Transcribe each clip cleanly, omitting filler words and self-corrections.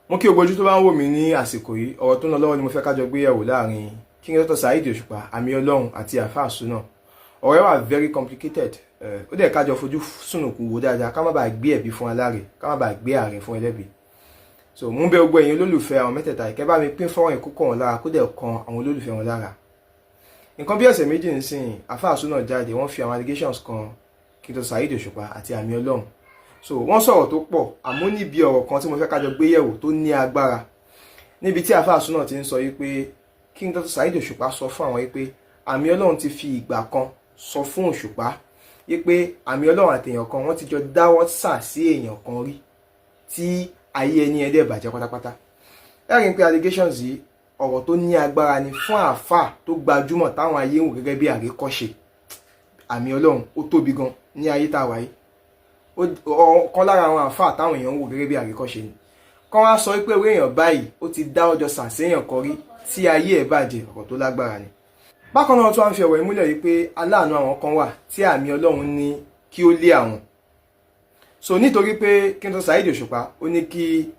Mo kí ogójú tó bá ń wò mí ní àsìkò yìí, ọ̀rọ̀ tó ń lọ lọ́wọ́ ni mo fẹ́ ká jọ gbé yẹ̀wò láàrin King Dr. Saheed Òṣùpá, Àmì Ọlọ́run àti Alfa Sunnah. Ọ̀rọ̀ wà very complicated. Ó dẹ̀ ká jọ fojú sùnùkùn wò dáadáa, ká má bàa gbé ẹ̀bi fún aláre, ká má bàa gbé ààrẹ fún ẹlẹ́bi. So mú bẹ̀ gbogbo ẹ̀yin olólùfẹ́ àwọn mẹ́tẹ̀ẹ̀ta ìkẹ́ bá mi pín fọ́nrán ìkókó wọn lára kó dẹ̀ kan àwọn olólùfẹ́ wọn lára. Nǹkan bí ọ̀sẹ̀ méjì nísìnyí, Alfa Sunnah jáde, wọ́n fi àwọn allegations kan King Dr. Saheed Òṣùpá àti Àmì Ọlọ́run. So wọ́n sọ̀rọ̀ tó pọ̀, àmọ́ níbi ọ̀rọ̀ kan tí mo fẹ́ ká jọ gbé yẹ̀wò tó ní agbára. Níbi tí Alfa Sunnah ti ń sọ yí pé King Dr. Saheed Òṣùpá sọ fún àwọn yí pé Àmì Ọlọ́run ti fi ìgbà kan sọ fún Òṣùpá yí pé Àmì Ọlọ́run àti èèyàn kan wọ́n ti jọ dáwọ́ sà sí èèyàn kan rí tí ayé ẹni ẹdẹ bàjẹ́ pátápátá. Ẹ̀rín pé allegations yìí ọ̀rọ̀ tó ní agbára ni fún àáfà tó gbajúmọ̀ táwọn ayé ń wò gẹ́gẹ́ bí àríkọ́ṣe. Àmì Ọlọ́run ó tóbi gan ní ayé tá a wà yìí. Ọ̀kan lára àwọn àáfà táwọn èèyàn ń wò gẹ́gẹ́ bí àríkọ́ṣe ni. Kán wá sọ pé orí èèyàn báyìí ó ti dá ọjọ́ sàséèyàn kan rí tí ayé ẹ̀ bàjẹ́, ọ̀rọ̀ tó lágbára ni. Bákan náà tó wá ń fi ọ̀rọ̀ ìmúlẹ̀ yìí pé aláàánú àwọn kan wà tí Àmì Ọlọ́run ní kí ó lé àwọn. So nítorí pé King Dr. Saheed Òṣùpá ó ní kí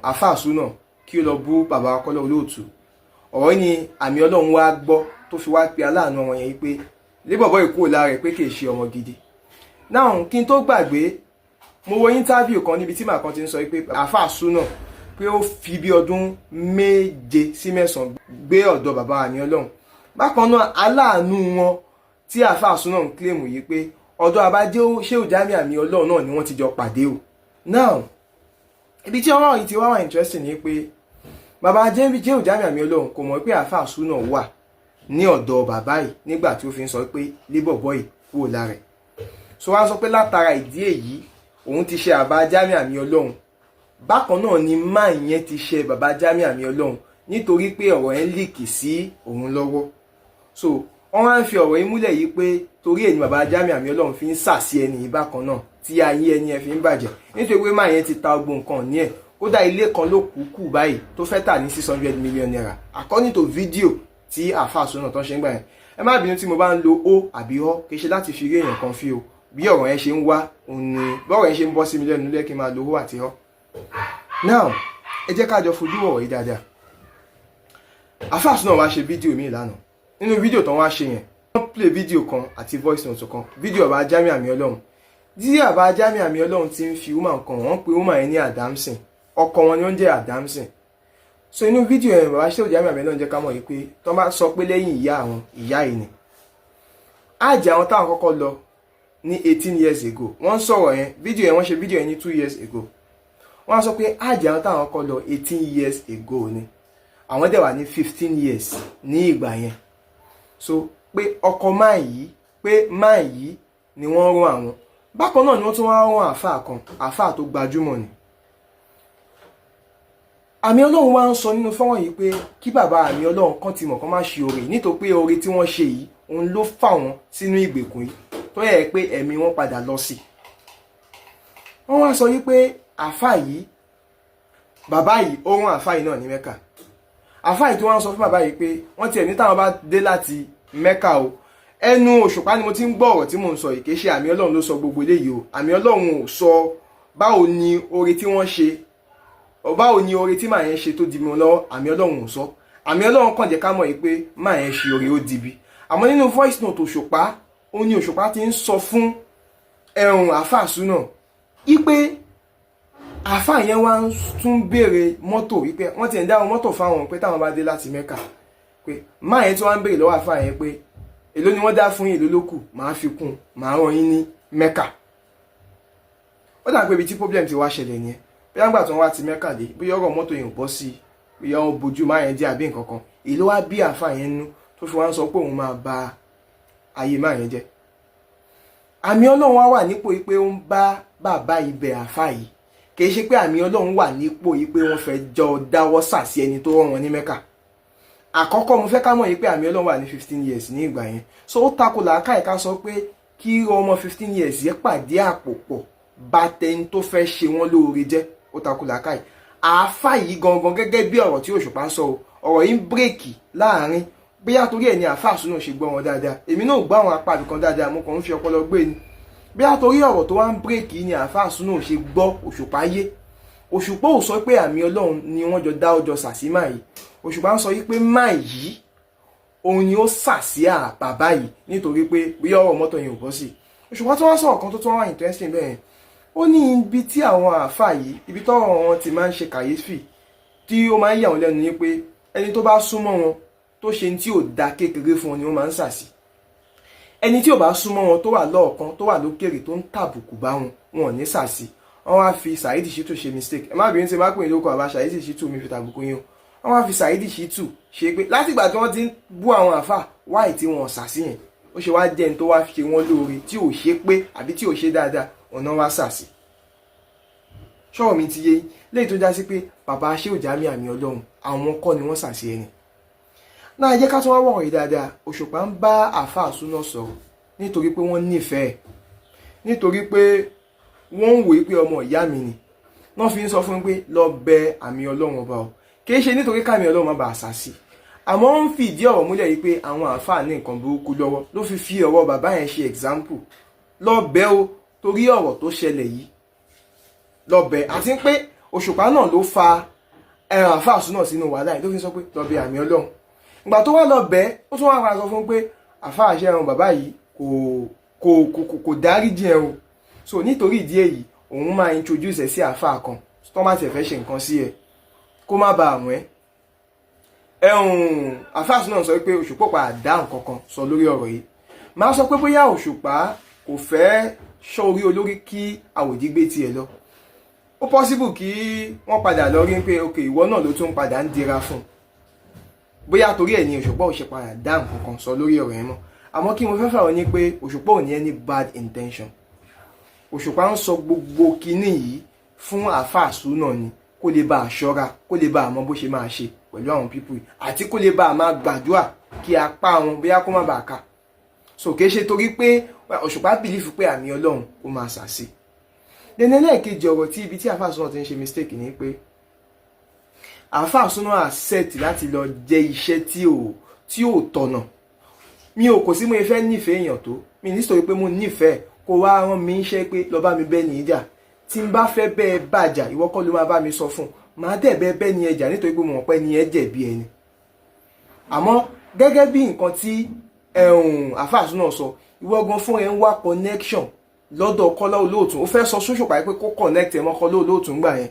Alfa Sunnah kí ó lọ bú bàbá Kọ́lá Olóòtú. Ọ̀rọ̀ ni Àmì Ọlọ́run wá gbọ́ tó fi wá pe aláàánú wọn yẹn pé lébọ̀bọ̀ ìkú lára rẹ̀ pé kì í ṣe ọmọ gidi. Now kí n tó gbàgbé, mo wo interview kan níbi tí màá kan ti ń sọ pé Alfa Sunnah pé ó fi bí ọdún 7 sí 9 gbé ọ̀dọ̀ bàbá Àmì Ọlọ́run. Bákan náà aláàánú wọn tí Alfa Sunnah ń claim yìí pé ọ̀dọ̀ àbájẹ́ Shehu Jamiu Àmì Ọlọ́run náà ni wọ́n ti jọ pàdé o. Now ibi tí ọ̀rọ̀ yìí ti wá wà interesting ni pé bàbá Shehu Jamiu Àmì Ọlọ́run kò mọ̀ pé Alfa Sunnah wà ní ọ̀dọ̀ bàbá yìí nígbà tí ó fi ń sọ pé labour boy kúrò lára ẹ̀. So wá sọ pé látara ìdí èyí òun ti ṣe bàbá Jamiu Àmì Ọlọ́run. Bákan náà ni máa yẹn ti ṣe bàbá Jamiu Àmì Ọlọ́run nítorí pé ọ̀rọ̀ yẹn líkì sí òun lọ́wọ́. So wọ́n wá ń fi ọ̀rọ̀ yìí múlẹ̀ yìí pé torí èyí bàbá Jamiu Àmì Ọlọ́run fi ń sàsí ẹni bákan náà tí ayé ẹni ẹ fi ń bàjẹ́ nítorí pé máa yẹn ti ta gbogbo nǹkan ní ẹ̀. Kódà ilé kan ló kúkú báyìí tó fẹ́ tà ní 600 million naira according to video tí Alfa Sunnah tó ṣe ń gbà yẹn. Ẹ má bínú tí mo bá ń lo ó àbí ọ́ kì í ṣe láti fi rí èèyàn kan fi o, bí ọ̀rọ̀ yẹn ṣe ń wá òun ni bọ́rọ̀ yẹn ṣe ń bọ́ sí mi lẹ́nu lẹ́ kí n máa lo ó àti ọ́. Now ẹ jẹ́ ká jọ fojú ọ̀rọ̀ yìí dáadáa. Alfa Sunnah wá ṣe fídíò mi lánàá. Nínú fídíò tán wá ṣe yẹn wọ́n play fídíò kan àti voice note kan, fídíò bàbá Jamiu Àmì Ọlọ́run. Tí bàbá Jamiu Àmì Ọlọ́run ti ń fi woman kan, wọ́n pe woman yẹn ní Adamson, ọkọ wọn ni ó ń jẹ́ Adamson. So inú fídíò yẹn bàbá Shehu Jamiu Àmì Ọlọ́run jẹ́ ká mọ̀ yìí pé tó bá sọ pé lẹ́yìn ìyá àwọn ìyá yìí ni. Àjẹ́ àwọn táwọn kọ́kọ́ lọ ní 18 years ago, wọ́n sọ̀rọ̀ yẹn, fídíò yẹn wọ́n ṣe fídíò yẹn ní 2 years ago. Wọ́n sọ pé àjẹ́ àwọn táwọn kọ́kọ́ lọ 18 years ago ni. Àwọn dẹ̀ wà ní 15 years ní ìgbà yẹn. So pé ọkọ máa yìí ni wọ́n rán àwọn. Bákan náà ni wọ́n tún wá rán àfáà kan, àfáà tó gbajúmọ̀ ni. Àmì Ọlọ́run wá ń sọ nínú fọ́nrán yìí pé kí bàbá Àmì Ọlọ́run kan ti mọ̀ kán má ṣe oore nítorí pé oore tí wọ́n ṣe yìí òun ló fà wọ́n sínú ìgbèkùn yìí tó yẹ pé ẹ̀mí wọn padà lọ sí. Wọ́n wá sọ wípé àfáà yìí, bàbá yìí ó rán àfáà yìí náà ní Mẹ́kà. Àfáà yìí tó wá ń sọ fún bàbá yìí pé wọ́n tiẹ̀ ní táwọn bá dé láti Mẹ́kà o, ẹnu Òṣùpá ni mo ti ń gbọ́ ọ̀rọ̀ tí mò ń sọ yìí, kì í ṣe Àmì Ọlọ́run ló sọ gbogbo eléyìí o. Àmì Ọlọ́run ò sọ báwo ni oore tí wọ́n ṣe, báwo ni oore tí màá yẹn ṣe tó di mi lọ́wọ́. Àmì Ọlọ́run ò sọ. Àmì Ọlọ́run kàn jẹ́ ká mọ̀ yìí pé màá yẹn ṣe oore ó dibi. Àmọ́ nínú voice note Òṣùpá, ó ní Òṣùpá ti ń sọ fún Alfa Sunnah wípé àfáà yẹn wá ń tún béèrè mọ́tò wípé wọ́n ti ń dá mọ́tò fáwọn pé táwọn bá dé láti Mẹ́kà pé máa yẹn tí wọ́n ń béèrè lọ́wọ́ àfáà yẹn pé èló ni wọ́n dá fún yín, èló ló kù, màá fi kún, màá rán yín ní Mẹ́kà. Ó dà pé ibi tí problem ti wá ṣẹlẹ̀ yẹn bí wọ́n gbà tí wọ́n wá ti Mẹ́kà dé bóyá ọ̀rọ̀ mọ́tò yẹn ò bọ́ sí bóyá wọ́n bojú máa yẹn jẹ́ àbí nǹkan kan, èló wá bí àfáà yẹn nú tó fi wá ń sọ pé òun máa ba ayé máa yẹn jẹ́. Àmì Ọlọ́run wá wà nípò pé ó ń bá bàbá ibẹ̀ àfáà yìí, kì í ṣe pé Àmì Ọlọ́run wà nípò yìí pé wọ́n fẹ́ jọ dáwọ́ sàsí ẹni tó rán wọn ní Mẹ́kà. Àkọ́kọ́ mo fẹ́ ká mọ̀ yìí pé Àmì Ọlọ́run wà ní 15 years ní ìgbà yẹn. So ó tako làákàyè ká sọ pé kí ọmọ 15 years yẹn pàdé àpòpọ̀ bá tẹni tó fẹ́ ṣe wọ́n lóore jẹ́, ó tako làákàyè. Àáfà yìí gangan gẹ́gẹ́ bí ọ̀rọ̀ tí Òṣùpá sọ, ọ̀rọ̀ yìí ń bírèkì láàrin bóyá torí ẹ̀ ní Alfa Sunnah ṣe gbọ́ wọn dáadáa. Èmi náà gbọ́ àwọn apá ibìkan dáadáa, mo kàn ń fi ọpọlọ gbé ni. Bóyá torí ọ̀rọ̀ tó wá ń bírèkì ní Alfa Sunnah ṣe gbọ́ Òṣùpá yé. Òṣùpá ò sọ pé àmì Ọlọ́run ni wọ́n jọ dá ọjọ́ sàsí máa yìí. Òṣùpá ń sọ pé máa yìí òun ni ó sàsí bàbá yìí nítorí pé bí ọ̀rọ̀ mọ́tò yẹn ò bọ́ sí. Òṣùpá tó wá sọ̀rọ̀ kan tó tún wá interesting bẹ́ẹ̀, ó ní ibi tí àwọn àáfà yìí ibi tọ́rọ̀ wọn ti máa ń ṣe kàyéfì tí ó máa ń yà wọ́n lẹ́nu ni pé ẹni tó bá súnmọ́ wọn tó ṣe ní tí ò da kékeré fún wọn ni wọ́n máa ń sàsí. Ẹni tí ò bá súnmọ́ wọn tó wà lọ́ọ̀kan tó wà lókèrè tó ń tàbùkù bá wọn wọn ò ní sàsí. Wọ́n wá fi Saheed Shittu ṣe mistake. Ẹ má bìí ṣe má pè ní lóko àbá Saheed Shittu mi fi tàbùkù yín o. Wọ́n wá fi Saheed Shittu ṣe pé látìgbà tí wọ́n ti ń bú àwọn àáfà wáì tí wọ́n sàsí yẹn ó ṣe wá jẹ́ ní tó wá ṣe wọ́n lóore tí ò ṣe pé àbí tí ò ṣe dáadáa ọ̀nà wá sàsí. Ṣọ́rọ̀ mi ti yé léyìí tó já sí pé bàbá Shehu Jamiu àmì Ọlọ́run àwọn kọ́ ni wọ́n sàsí ẹni. Náà jẹ́ ká tún wá wọ̀rọ̀ yìí dáadáa. Òṣùpá ń bá àáfà Súnà sọ̀rọ̀ nítorí pé wọ́n nífẹ̀ẹ́, nítorí pé wọ́n ń wòye pé ọmọ ìyá mi ni wọ́n fi ń sọ fún pé lọ bẹ àmì Ọlọ́run ọba o, kì í ṣe nítorí káàmì Ọlọ́run má bàa sàsí, àmọ́ ó ń fìdí ọ̀rọ̀ múlẹ̀ yìí pé àwọn àáfà ní nǹkan burúkú lọ́wọ́ ló fi ọ̀rọ̀ bàbá yẹn ṣe example. Lọ bẹ o torí ọ̀rọ̀ tó ṣẹlẹ̀ yìí, lọ bẹ. Àti pé Òṣùpá náà ló fa àáfà Súnà sínú wàhálà yìí tó fi sọ pé lọ bẹ àmì Ọlọ́run. Ìgbà tó wá lọ bẹ ó tún wá padà sọ fún pé àáfà àṣẹ ẹran bàbá yìí kò dáríjì ẹ o. So nítorí ìdí èyí òun máa introduce ẹ sí àáfà kan tó má tiẹ̀ fẹ́ ṣe nǹkan sí ẹ kó má ba àwọn àáfà Súnà sọ pé Òṣùpá padà dá nǹkan kan sọ lórí ọ̀rọ̀ yìí. Máa sọ pé bóyá Òṣùpá kò fẹ́ ṣọ́ orí olórí kí àwòdì gbé tiẹ̀ lọ. Ó possible kí wọ́n padà lọ rí pé ok ìwọ náà ló tún padà ń dira fún un. Bóyá torí ẹ̀ ni Òṣùpá ò ṣe padà dá nǹkan kan sọ lórí ọ̀rọ̀ yẹn mọ́. Àmọ́ kí mo fẹ́ fà wọ́n ní pé Òṣùpá ò ní any bad intention. Òṣùpá ń sọ gbogbo kinní yìí fún àáfà Súnà ni kó lè bá a ṣọ́ra, kó lè bá a mọ bó ṣe máa ṣe pẹ̀lú àwọn pípù yìí àti kó lè bá a máa gbàdúrà kí apá wọn bóyá kó má bàa ká. So kìí ṣe torí pé Òṣùpá bìlífù pé àmì Ọlọ́run ó máa sàsí. Dẹ̀nẹ́ lẹ́ẹ̀kejì ọ̀rọ̀ tí ibi tí àáfà Súnà ti ń ṣe mistake ni pé àáfà Súnà accept láti lọ jẹ iṣẹ́ tí ò tọ̀nà. Mi ò kò sí mo fẹ́ nífẹ̀ẹ́ èèyàn tó mi nítorí pé mo nífẹ̀ẹ́ kó wá rán mi iṣẹ́ pé lọ bá mi bẹ́ ní ìjà tí n bá fẹ́ bẹ́ẹ̀ bàjà ìwọ kọ́ ló máa bá mi sọ fún màá dẹ̀ bẹ́ẹ̀ ní ẹjà nítorí pé mo mọ̀ pé ní ẹ jẹ̀bi ẹni. Àmọ́ gẹ́gẹ́ bí nǹkan tí àáfà Súnà sọ ìwọ gan fún ẹ ń wá connection lọ́dọ̀ Kọ́lá Olóòtú ó fẹ́ sọ Òṣùpá pé kó connect ẹ mọ́ Kọ́lá Olóòtú ńgbà yẹn.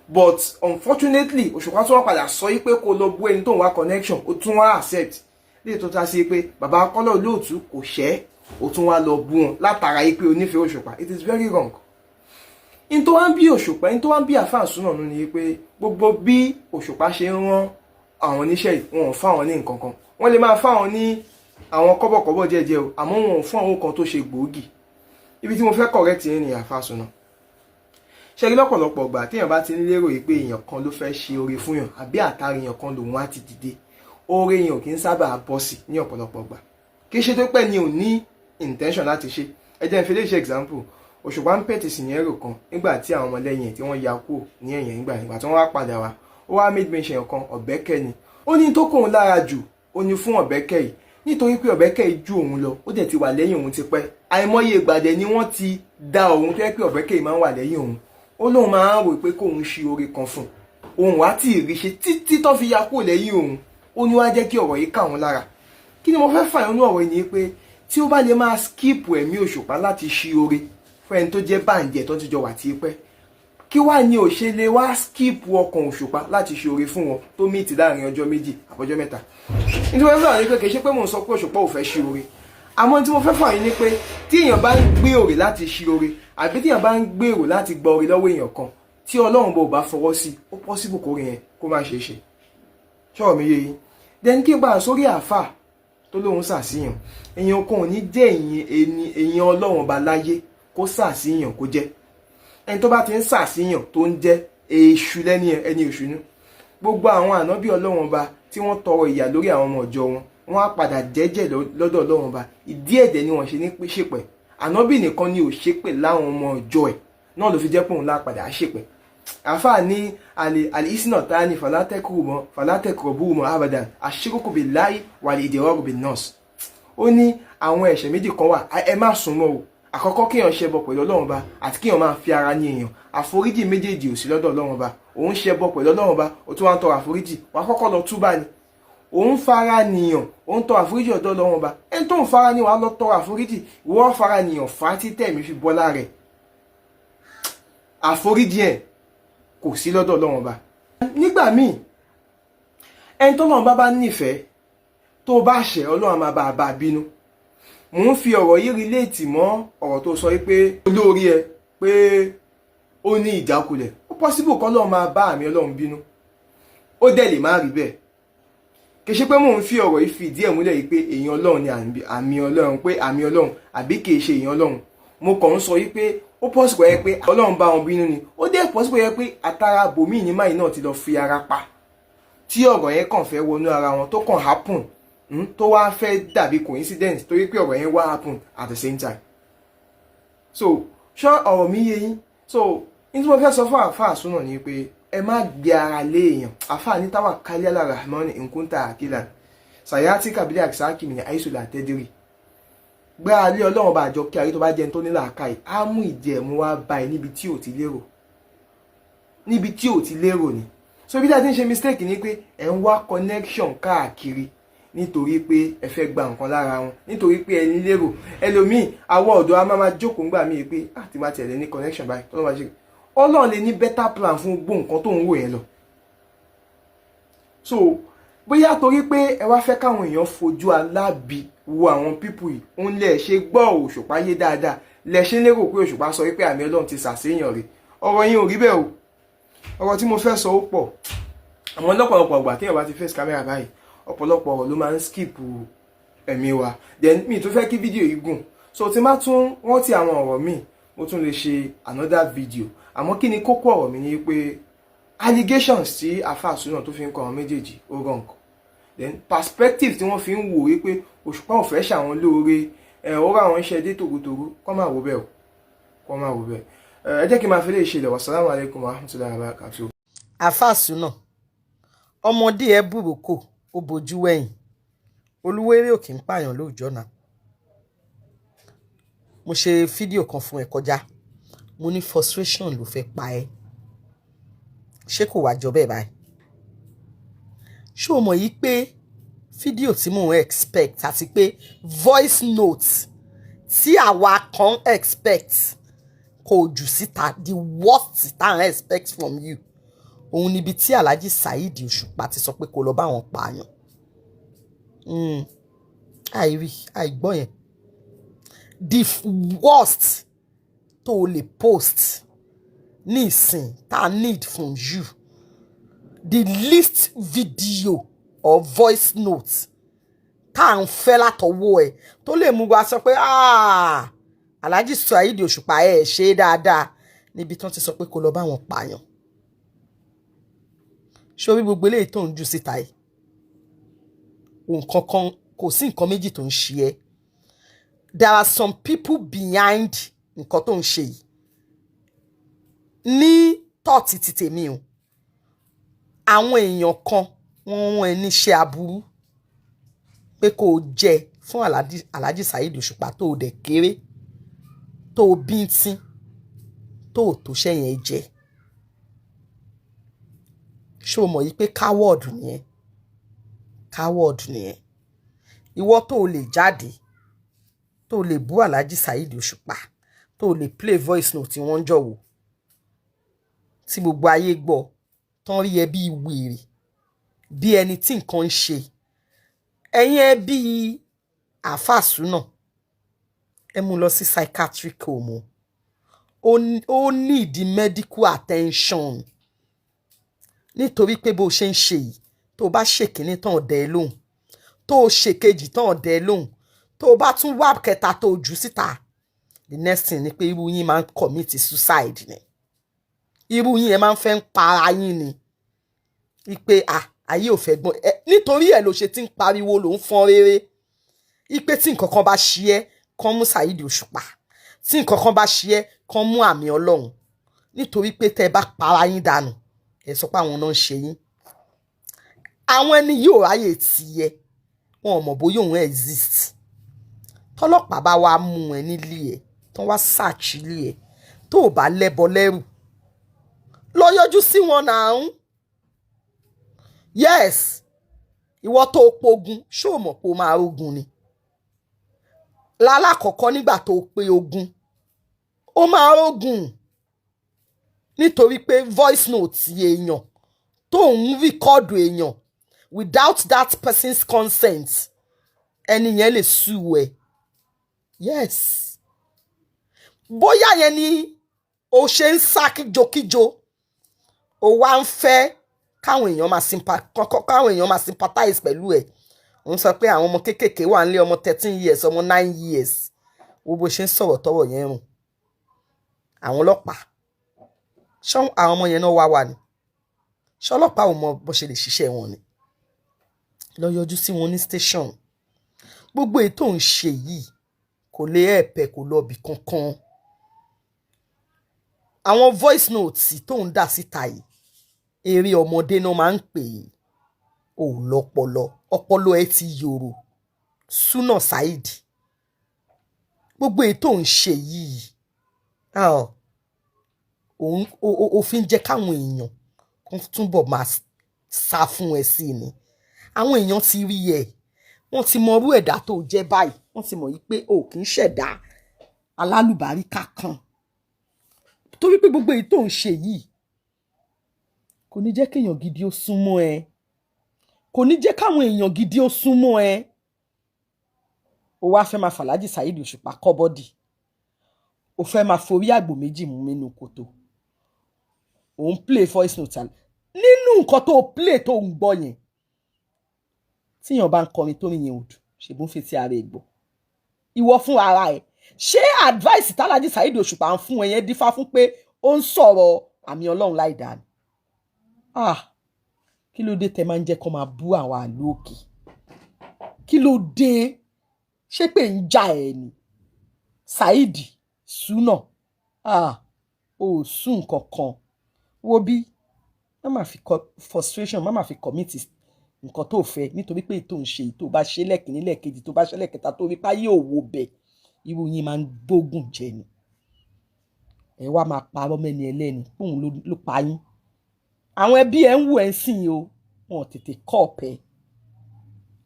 But unfortunately Òṣùpá tún wá padà sọ yí pé kó lọ bú ẹni tó ń wá connection ó tún wá accept lè tó ta sí pé bàbá Kọ́lá Olóòtú kò ṣẹ́ ó tún wá lọ bú wọn látara yí pé onífẹ̀ẹ́ Òṣùpá. It is very wrong. In tó wá ń bí Òṣùpá in tó wá ń bí àáfà Súnà nù ni pé gbogbo bí Òṣùpá ṣe ń rán àwọn oníṣẹ́ wọn ò fáwọn ní nǹkan kan. Wọ́n lè máa fáwọn ní àwọn kọ́bọ̀kọ́bọ̀ jẹ́jẹ́ o àmọ́ wọn ò fún àwọn kan tó ṣe gbòógì. Ibi tí mo fẹ́ correct yẹn ni àáfà Súnà. Ṣé rí lọ́pọ̀lọpọ̀ ìgbà téèyàn bá ti ń lérò yìí pé èèyàn kan ló fẹ́ ṣe oore fún yàn àbí àtàrí èèyàn kan lòun á ti dìde oore yẹn ò kí ń sábà bọ́ sí ní ọ̀pọ̀lọpọ̀ ìgbà. Kì í ṣe tó pẹ́ ni ò ní intention láti ṣe. Ẹ jẹ́ n fi lè ṣe example. Òṣùpá ń pẹ̀tì sí yẹn rò kan nígbà tí àwọn ọmọlẹ́yìn tí wọ́n ya kúrò ní ẹ̀yìn ìgbà tí wọ́n wá padà wá ó wá made mention kan Ọ̀bẹ́kẹ́ ni. Ó ní tó kóun lára jù ó ní fún Ọ̀bẹ́kẹ́ yìí nítorí pé Ọ̀bẹ́kẹ́ yìí ju òun lọ ó dẹ̀ ti wà lẹ́yìn òun ti pẹ́. Àìmọye ìgbàdẹ ni wọ́n ti da òun tó yẹ pé Ọ̀bẹ́kẹ́ yìí máa ń wà lẹ́yìn òun. Ó lóun máa ń rò pé kóun ṣe oore kan fún òun wá tí ì rí ṣe títí tó fi ya kúrò lẹ́yìn òun. Ó ní wá jẹ́ kí ọ̀rọ̀ yìí ká òun lára. Kí ni mo fẹ́ fà nínú ọ̀rọ̀ yìí ni pé tí ó bá lè máa skip ẹ̀mí Òṣùpá láti ṣe oore fún ẹni tó jẹ́ bàǹjẹ́ tó ti jọ wà tí pẹ́ kí wá ní òṣèlè wá skip ọkàn Òṣùpá láti ṣe oore fún wọn tó mìtì láàrin ọjọ́ méjì àbọ̀jọ́ mẹ́ta. Nítorí wọ́n fẹ́ràn ní pé kì í ṣe pé mò ń sọ pé Òṣùpá ò fẹ́ ṣe oore àmọ́ tí mo fẹ́ fà yín ni pé tí èèyàn bá ń gbé òrè láti ṣe oore àbí tí èèyàn bá ń gbèrò láti gba oore lọ́wọ́ èèyàn kan tí Ọlọ́run bò bá fọwọ́ sí ó possible kó rí yẹn kó má ṣe ṣe. Ṣọ́ọ̀ mi yé yín. Then kí n gbà sórí àáfà tó lóun ṣàṣìyàn èèyàn kan ò ní jẹ́ èèyàn Ọlọ́run ọba láyé kó ṣàṣìyàn kó jẹ́ ẹni tó bá ti ń ṣàṣìyàn tó ń jẹ́ èṣù lẹ́ni ẹni èṣù nú. Gbogbo àwọn ànábì Ọlọ́run ọba tí wọ́n tọrọ ìyà lórí àwọn ọmọ ọjọ́ wọn wọ́n á padà jẹ́jẹ́ lọ́dọ̀ Ọlọ́run ọba ìdí ẹ̀dẹ̀ ni wọ́n ṣe ní ṣèpẹ̀. Ànábì nìkan ni ò ṣépè láwọn ọmọ ọjọ́ ẹ̀ náà ló fi jẹ́ pé òun lá padà ṣépè. Àfáà ní àlìsínà tá ní fàlátẹ́kùrọ̀bù mọ́ abadan àṣírùkù billahi wal idraru bin nas. Ó ní àwọn ẹ̀ṣẹ̀ méjì kan wà ẹ má súnmọ́ o àkọ́kọ́ kéèyàn ṣẹbọ pẹ̀lú Ọlọ́run Ọba àti kéèyàn máa fi ara ní èèyàn, àforíjì méjèèjì ò sí lọ́dọ̀ Ọlọ́run Ọba. Òun ṣẹbọ pẹ̀lú Ọlọ́run Ọba ó tún wá ń tọrọ àforíjì, wà á kọ́kọ́ lọ túbá ni. Òun fara nìyàn, òun tọrọ àforíjì ọ̀dọ̀ Ọlọ́run Ọba. Ẹni tó ń fara ní wàá lọ tọrọ àforíjì, wọ́n fara nìyàn fà tí tẹ̀mí fi bọ́lá rẹ̀. Àforíjì ẹ̀ kò sí lọ́dọ̀ Ọlọ́run Ọba. Nígbà míì ẹni tó Ọlọ́run bá nífẹ̀ẹ́ tó bá ṣẹ̀, Ọlọ́run máa bá a bá bínú. Mò ń fi ọ̀rọ̀ yìí relate mọ́ ọ̀rọ̀ tó sọ pé olórí ẹ pé ó ní ìjákulẹ̀. Ó possible kọ́ Ọlọ́run máa bá àmì Ọlọ́run bínú, ó dẹ̀ lè má rí bẹ́ẹ̀. Kì í ṣe pé mò ń fi ọ̀rọ̀ yìí fìdí ẹ̀ múlẹ̀ yìí pé èèyàn Ọlọ́run ni àmì Ọlọ́run, pé àmì Ọlọ́run àbí kì í ṣe èèyàn Ọlọ́run. Mo kàn ń sọ yìí pé ó possible yẹ pé Ọlọ́run bá wọn bínú ni, ó dẹ̀ possible yẹ pé àtàrà bòmíì ní máyì náà ti lọ fi ara pa, tí ọ̀rọ̀ yẹn kàn fẹ́ wọnú ara wọn tó kàn happen, tó wá fẹ́ dàbí coincidence torí pé ọ̀rọ̀ yẹn wá happen at the same time. So ṣọ́ ọ̀rọ̀ mi yé yín. So ní tí mo fẹ́ sọ fún àfáà súnà ni pé ẹ má gbé ara lé èèyàn. Àfáà ní táwà kálí alárahmani nkúntà àkílà sàyátì kàbílẹ̀ àkísáàkì mi ní àìsùlà tẹ́dírì. Gbé alẹ́ Ọlọ́run Ọba àjọ kí ayé tó bá jẹun tó nílà àkáì á mú ìdí ẹ̀mú wá bá ẹ níbi tí ò ti lérò, níbi tí ò ti lérò ni. So bí dáadé ń ṣe mistake ni pé ẹ ń wá connection káàkiri nítorí pé ẹ fẹ́ gba nǹkan lára wọn, nítorí pé ẹni lérò. Ẹlòmíì àwọ̀ ọ̀dọ́ a máa jókòó ńgbà míì pé àti máa tẹ̀lé ní connection báyìí tó lọ́ máa ṣe. Ọlọ́run lè ní better plan fún gbogbo nǹkan tó ń wò yẹn lọ. So bóyá torí pé ẹ wá fẹ́ káwọn èèyàn fojú alábi wo àwọn pípù yìí, òun lẹ̀ ṣe gbọ́ Òṣùpá yé dáadáa, lẹ̀ ṣe lérò pé Òṣùpá sọ wípé àmì Ọlọ́run ti ṣàṣeyàn rẹ̀. Ọ̀rọ̀ yín ò rí bẹ́ẹ̀ o. Ọ̀rọ̀ tí mo fẹ́ sọ ó pọ̀. Àmọ́ lọ́pọ̀lọpọ̀ ìgbà tí èèyàn bá ti face camera báyìí, ọ̀pọ̀lọpọ̀ ọ̀rọ̀ ló máa ń skip ẹ̀mí wa. Then mi tó fẹ́ kí fídíò yìí gùn, so tí má tún rántí àwọn ọ̀rọ̀ míì mo tún lè ṣe another video. Àmọ́ kí ni kókó ọ̀rọ̀ mi ni pé allegations tí àfáà súnà tó fi ń kọ àwọn méjèèjì ó wrong. Then perspective tí wọ́n fi ń wò wípé Òṣùpá ò fẹ́ ṣàwọn lóore, ó rà àwọn iṣẹ́ dé tògótògó, kọ́ máa wò bẹ́ẹ̀ o, kọ́ máa wò bẹ́ẹ̀. Ẹ jẹ́ kí n máa fi lè ṣe ilẹ̀. Wassalamu alaikum warahmatullahi wabarakatuh. Àfáà súnà ọmọdé ẹ búròkó ó bojú wẹ̀yìn, olúwérè ò kì í pààyàn lóòjọ́ náà. Mo ṣe fídíò kan fún ẹ kọjá, mo ní frustration ló fẹ́ pa ẹ́. Ṣé kò wá jọ bẹ́ẹ̀ báyìí? Ṣé o mọ̀ yìí pé fídíò tí mò ń expect àti pé voice note tí àwa kan expect kò jù síta, the worst tá à ń expect from you, òun níbi tí Alhaji Saheed Òṣùpá ti sọ pé kó lọ bá wọn pààyàn. Àìrí àìgbọ́ yẹn. The worst tó lè post ní ìsìn tá need from you, the least video or voice note tá à ń fẹ́ látọwọ́ ẹ̀ tó lè mú wa sọ pé Alhaji Saheed Òṣùpá ẹ̀ ṣe dáadáa, níbi tí wọ́n ti sọ pé kó lọ bá wọn pààyàn. Ṣé orí gbogbo eléyìí tó ń jù síta yìí, nǹkan kan kò sí nǹkan méjì tó ń ṣe ẹ́. There are some people behind nǹkan tó ń ṣe yìí. Ní tọ́ọ̀tì ti tèmi o, àwọn èèyàn kan wọ́n wọ́n ẹ níṣẹ́ aburú pé kó jẹ fún Alhaji Saheed Òṣùpá tó o dẹ̀ kéré, tó o bíntín, tó o tó ṣẹ́yìn ẹ jẹ. Ṣé o mọ̀ yìí pé coward nìyẹn? Coward nìyẹn. Ìwọ tó o lè jáde, tó o lè bú Alhaji Saheed Òṣùpá, tó o lè play voice note tí wọ́n jọ wò, tí gbogbo ayé gbọ́, tán rí ẹ bí wèrè, bí ẹni tí nǹkan ń ṣe. Ẹ̀yin ẹ bí àfáà súnà, ẹ mú lọ sí psychiatric home. Ó need medical attention. Nítorí pé bó ṣe ń ṣe yìí, tó bá ṣèkíní tán ọ̀dẹ̀ lóhùn, tó ṣèkejì tán ọ̀dẹ̀ lóhùn, tó bá tún wá kẹta tó jù síta, the next thing ni pé irú yín máa ń commit suicide ni. Irú yín ẹ máa ń fẹ́ ń para yín ni. Ipe ayé ò fẹ́ gbọ́n. Nítorí ẹ̀ ló ṣe ti ń pariwo ló ń fọ́n rere. Ipe tí nǹkan kan bá ṣe ẹ́, kán mú Saheed Òṣùpá. Tí nǹkan kan bá ṣe ẹ́, kán mú àmì Ọlọ́run. Nítorí pé tẹ́ bá para yín dànù, ẹ sọ pé àwọn náà ń ṣe yín. Àwọn ẹni yóò ráyè tiẹ̀, wọn ò mọ̀ bóyá òun exist. Tọ́lọ́pàá bá wá mú ẹ nílé ẹ̀, tán wá search ilé ẹ̀ tó o bá lẹ́bọ lẹ́rù lọ yọjú sí wọn náà. Yes, ìwọ tó pogun ṣó mọ̀ pé o máa rógun ni. Lálákọ̀ọ́kọ́ nígbà tó pe ogun ó máa rógun nítorí pé voice note èèyàn tó ń rìkọ́ọ̀dù èèyàn without that person's consent ẹni yẹn lè sue ẹ. Yes, bóyá yẹn ni o ṣe ń sá kíjokíjo o wá ń fẹ́ káwọn èèyàn máa sympathize pẹ̀lú ẹ̀. Òun sọ pé àwọn ọmọ kéékèèké wà nílé ọmọ 13 years ọmọ 9 years wo bó ṣe ń sọ̀rọ̀ tọ́rọ̀ yẹn rùn. Àwọn ọlọ́pàá ṣọ́ àwọn ọmọ yẹn náà wà ní ṣọ́ ọlọ́pàá ò mọ bó ṣe lè ṣiṣẹ́ wọn ni. Lọ yọjú sí wọn ní station. Gbogbo èyí tó ń ṣe yìí kò lè ẹ̀pẹ̀ kò lọ bì kankan. Àwọn voice notes tó ń dà síta yìí eré ọmọdé náà máa ń pè é. Ò lọ́pọlọ ọpọlọ ẹ ti yòrò. Suna Saheed gbogbo èyí tó ń ṣe yìí òfin jẹ́ káwọn èèyàn kan túbọ̀ máa sá fún ẹ sí ni. Àwọn èèyàn ti rí ẹ wọ́n ti mọrú ẹ̀dá tó jẹ́ báyìí wọ́n ti mọ̀ yí pé o kì í ṣẹ̀dá alálùbáríkà kan. Torí pé gbogbo èyí tó ń ṣe yìí kò ní jẹ́ kéèyàn gidi ó súnmọ́ ẹ. Kò ní jẹ́ káwọn èèyàn gidi ó súnmọ́ ẹ. O wá fẹ́ máa fàlájì Saheed Òṣùpá kọ́bọ́dì. O fẹ́ máa forí àgbò méjì mú nínú kòtò. O ń play voice note nínú nǹkan tó play tó ń gbọ́ yẹn. Tíyàn bá ń kọrin tó níyẹn òdù ṣèbùn fi ti ara ẹ̀ gbọ́. Ìwọ fún ara ẹ̀ ṣé advice tálájì Saheed Òṣùpá ń fún ẹ yẹn dífá fún pé ó ń sọ̀rọ̀ àmì Ọlọ́run láì dáa ni. Kí ló dé tẹ máa ń jẹ́ kó máa bú àwọn àlú òkè? Kí ló dé? Ṣé pé ń já ẹ ni? Saheed Suna ò sùn kankan. Wo bí má máa fi frustration má máa fi commit nǹkan tó fẹ́ nítorí pé tó ń ṣe tó bá ṣe lẹ́kìnní lẹ́kejì tó bá ṣe lẹ́kẹta tó rí páyé òwò bẹ̀ irú yín máa ń gbógun jẹ ni. Ẹ wá máa parọ́ mẹ́ni ẹlẹ́ni póun ló pa yín. Àwọn ẹbí ẹ ń wù ẹ́ sìn o wọn tètè kọ́ ọ̀pẹ.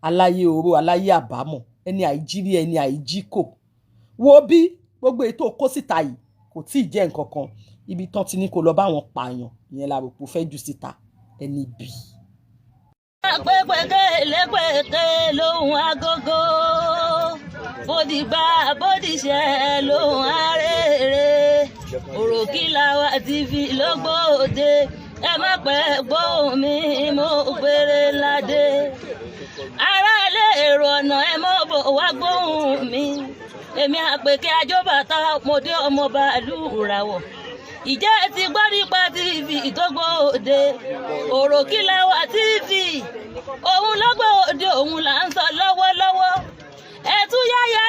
Aláyé oró aláyé àbámọ̀ ẹni àìjírí ẹni àìjíkò. Wo bí gbogbo ètò kó síta yìí kò tí ì jẹ́ nǹkan kan. Ibi tán ti ní kó lọ bá wọn pààyàn ìyẹn la rò pé ó fẹ́ jù síta ẹni bí. Pẹ́pẹ́kẹ́ lẹ́pẹ́kẹ́ lóhùn agogo bódìgbà bódìṣẹ́ lóhùn arére Òròkìlàwà TV lógbòde ẹ má pẹ́ gbóhùn mi mo gbére ládé aráalé èrò ọ̀nà ẹ mọ́ bò wá gbóhùn mi èmi Àpèkẹ́ Ajóbàtà ọmọdé ọmọ bàálù ràwọ̀ ìjẹ́ ti gbọ́ nípa TV tó gbòde Òròkìlàwà TV òun lọ́gbòde òun là ń sọ lọ́wọ́lọ́wọ́ ẹ̀tún yáyá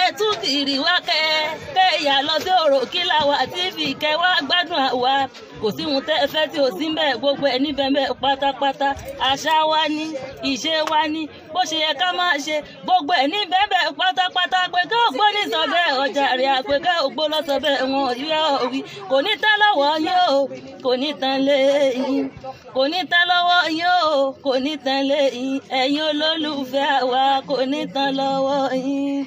ẹ̀tún kiri wá kẹ́ẹ̀yà lọ sí Òròkìlàwà TV kẹwàá gbádùn àwa kò sí ohun tẹ́ ẹ fẹ́ tí ò sí ń bẹ̀ gbogbo ẹ̀ níbẹ̀ bẹ́ẹ̀ pátápátá àṣà wa ní ìṣe wa ní bó ṣe yẹ ká máa ṣe gbogbo ẹ̀ níbẹ̀ bẹ́ẹ̀ pátápátá Àpèkẹ́ Ògbóni sọ bẹ́ẹ̀ ọjà rẹ̀ Àpèkẹ́ Ògbó lọ sọ bẹ́ẹ̀ wọn yóò òwì kò ní tẹ́ lọ́wọ́ yín o kò ní tán lé yín kò ní tán lọ́wọ́ yín o kò ní tán lé yín ẹ̀yin olólùfẹ́ wa kò ní tán lọ́wọ́ yín.